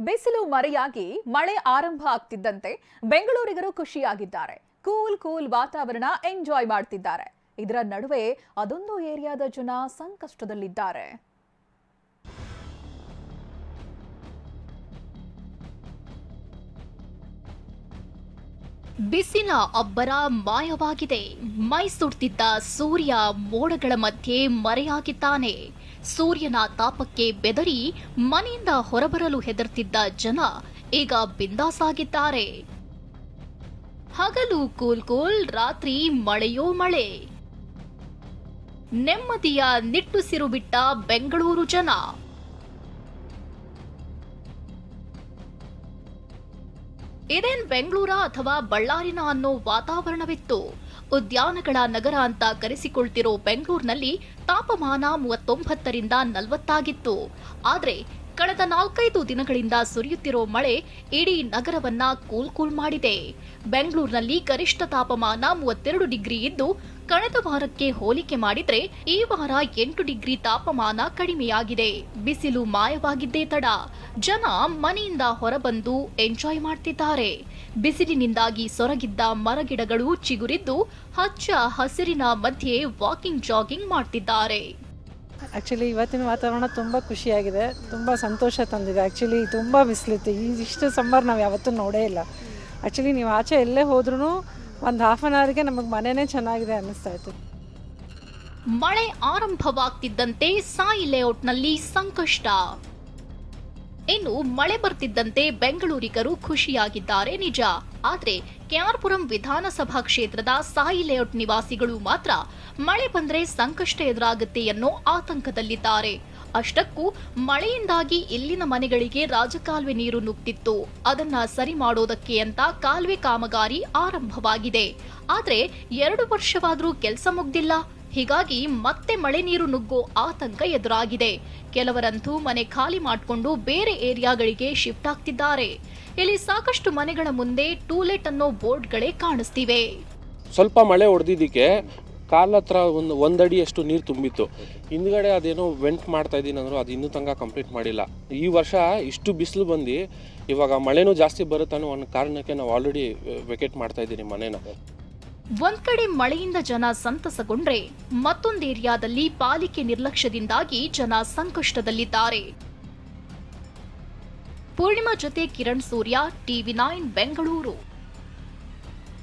ಬಿಸಿಲು ಮರೆಯಾಗಿ ಮಳೆ ಆರಂಭ ಆಗ್ತಿದ್ದಂತೆ ಬೆಂಗಳೂರಿಗರು ಖುಷಿಯಾಗಿದ್ದಾರೆ. ಕೂಲ್ ವಾತಾವರಣ ಎಂಜಾಯ್ ಮಾಡ್ತಿದ್ದಾರೆ. ಇದರ ನಡುವೆ ಅದೊಂದು ಏರಿಯಾದ ಜನ ಸಂಕಷ್ಟದಲ್ಲಿದ್ದಾರೆ. ಬಿಸಿಲ ಅಬ್ಬರ ಮಾಯವಾಗಿದೆ. ಮೈ ಸುಡ್ತಿದ್ದ ಸೂರ್ಯ ಮೋಡಗಳ ಮಧ್ಯೆ ಮರೆಯಾಗಿದ್ದಾನೆ. ಸೂರ್ಯನ ತಾಪಕ್ಕೆ ಬೆದರಿ ಮನೆಯಿಂದ ಹೊರಬರಲು ಹೆದರ್ತಿದ್ದ ಜನ ಈಗ ಬಿಂದಾಸಾಗಿದ್ದಾರೆ. ಹಗಲು ಕೂಲ್, ರಾತ್ರಿ ಮಳೆಯೋ ಮಳೆ. ನೆಮ್ಮದಿಯ ನಿಟ್ಟುಸಿರು ಬಿಟ್ಟ ಬೆಂಗಳೂರು ಜನ. ಇದೇನ್ ಬೆಂಗಳೂರ ಅಥವಾ ಬಳ್ಳಾರಿನ ಅನ್ನೋ ವಾತಾವರಣವಿತ್ತು. ಉದ್ಯಾನಗಳ ನಗರ ಅಂತ ಕರೆಸಿಕೊಳ್ತಿರೋ ಬೆಂಗಳೂರಿನಲ್ಲಿ ತಾಪಮಾನ 39ರಿಂದ 40 ಆಗಿತ್ತು. ಆದ್ರೆ ಕಳೆದ 4-5 ದಿನಗಳಿಂದ ಸುರಿಯುತ್ತಿರೋ ಮಳೆ ಇಡೀ ನಗರವನ್ನ ಕೂಲ್ ಮಾಡಿದೆ. ಬೆಂಗಳೂರಿನಲ್ಲಿ ಗರಿಷ್ಠ ತಾಪಮಾನ 32 ಡಿಗ್ರಿ ಇದ್ದು, ಕಳೆದ ವಾರಕ್ಕೆ ಹೋಲಿಕೆ ಮಾಡಿದ್ರೆ ಈ ವಾರ 8 ಡಿಗ್ರಿ ತಾಪಮಾನ ಕಡಿಮೆಯಾಗಿದೆ. ಬಿಸಿಲು ಮಾಯವಾಗಿದ್ದೇ ತಡ. ಜನ ಮನೆಯಿಂದ ಹೊರಬಂದು ಎಂಜಾಯ್ ಮಾಡ್ತಿದ್ದಾರೆ. ಬಿಸಿಲಿನಿಂದಾಗಿ ಸೊರಗಿದ್ದ ಮರಗಿಡಗಳು ಚಿಗುರಿದ್ದು ಹಚ್ಚ ಹಸಿರಿನ ಮಧ್ಯೆ ವಾಕಿಂಗ್ ಜಾಗಿಂಗ್ ಮಾಡ್ತಿದ್ದಾರೆ. ಆ್ಯಕ್ಚುಲಿ ಇವತ್ತಿನ ವಾತಾವರಣ ತುಂಬ ಖುಷಿಯಾಗಿದೆ, ತುಂಬ ಸಂತೋಷ ತಂದಿದೆ. ಆ್ಯಕ್ಚುಲಿ ತುಂಬ ಬಿಸಿಲಿತ್ತು. ಇಷ್ಟು ಸಮ್ಮರ್ ನಾವು ಯಾವತ್ತೂ ನೋಡೇ ಇಲ್ಲ. ಆ್ಯಕ್ಚುಲಿ ನೀವು ಆಚೆ ಎಲ್ಲೇ ಹೋದ್ರೂ ಒಂದು ಹಾಫ್ ಆನ್ ಅವರ್ಗೆ ನಮಗೆ ಮನೆಯೇ ಚೆನ್ನಾಗಿದೆ ಅನ್ನಿಸ್ತಾ ಇತ್ತು. ಮಳೆ ಆರಂಭವಾಗ್ತಿದ್ದಂತೆ ಸಾಯಿ ಲೇಔಟ್ನಲ್ಲಿ ಸಂಕಷ್ಟ. ಇನ್ನು ಮಳೆ ಬರ್ತಿದ್ದಂತೆ ಬೆಂಗಳೂರಿಗರು ಖುಷಿಯಾಗಿದ್ದಾರೆ ನಿಜ. ಆದ್ರೆ ಕೆಆರ್ಪುರಂ ವಿಧಾನಸಭಾ ಕ್ಷೇತ್ರದ ಸಾಯಿ ಲೇಔಟ್ ನಿವಾಸಿಗಳು ಮಾತ್ರ ಮಳೆ ಬಂದ್ರೆ ಸಂಕಷ್ಟ ಎದುರಾಗುತ್ತೆ ಅನ್ನೋ ಆತಂಕದಲ್ಲಿದ್ದಾರೆ. ಅಷ್ಟಕ್ಕೂ ಮಳೆಯಿಂದಾಗಿ ಇಲ್ಲಿನ ಮನೆಗಳಿಗೆ ರಾಜಕಾಲುವೆ ನೀರು ನುಗ್ತಿತ್ತು. ಅದನ್ನ ಸರಿ ಮಾಡೋದಕ್ಕೆ ಅಂತ ಕಾಲುವೆ ಕಾಮಗಾರಿ ಆರಂಭವಾಗಿದೆ. ಆದ್ರೆ 2 ವರ್ಷವಾದ್ರೂ ಕೆಲಸ ಮುಗ್ದಿಲ್ಲ. ಹೀಗಾಗಿ ಮತ್ತೆ ಮಳೆ ನೀರು ನುಗ್ಗೋ ಆತಂಕ ಎದುರಾಗಿದೆ. ಕೆಲವರಂತೂ ಮನೆ ಖಾಲಿ ಮಾಡಿಕೊಂಡು ಬೇರೆ ಏರಿಯಾಗಳಿಗೆ ಶಿಫ್ಟ್ ಆಗ್ತಿದ್ದಾರೆ. ಇಲ್ಲಿ ಸಾಕಷ್ಟು ಮನೆಗಳ ಮುಂದೆ ಟೂಲೆಟ್ ಅನ್ನೋ ಬೋರ್ಡ್ಗಳೇ ಕಾಣಿಸ್ತಿವೆ. ಸ್ವಲ್ಪ ಮಳೆ ಹೊಡೆದಿದ್ದಕ್ಕೆ ಕಾಲ ಹತ್ರ ಒಂದಡಿ ಅಷ್ಟು ನೀರು ತುಂಬಿತ್ತು. ಹಿಂದ್ಗಡೆ ಅದೇನೋ ವೆಂಟ್ ಮಾಡ್ತಾ ಇದ್ದೀನಿ ಅಂದ್ರು, ಅದು ಇನ್ನೂ ತನಕ ಕಂಪ್ಲೀಟ್ ಮಾಡಿಲ್ಲ. ಈ ವರ್ಷ ಇಷ್ಟು ಬಿಸಿಲು ಬಂದು ಇವಾಗ ಮಳೆನೂ ಜಾಸ್ತಿ ಬರುತ್ತೆ ಅನ್ನೋ ಒಂದು ಕಾರಣಕ್ಕೆ ನಾವು ಆಲ್ರೆಡಿ ವೆಕೇಟ್ ಮಾಡ್ತಾ ಇದ್ದೀನಿ ಮನೇನ. ಒಂದ್ ಕಡೆ ಮಳೆಯಿಂದ ಜನ ಸಂತಸಗೊಂಡ್ರೆ ಮತ್ತೊಂದು ಏರಿಯಾದಲ್ಲಿ ಪಾಲಿಕೆ ನಿರ್ಲಕ್ಷ್ಯದಿಂದಾಗಿ ಜನ ಸಂಕಷ್ಟದಲ್ಲಿದ್ದಾರೆ. ಪೂರ್ಣಿಮಾ ಜೊತೆ ಕಿರಣ್ ಸೂರ್ಯ, TV9 ಬೆಂಗಳೂರು.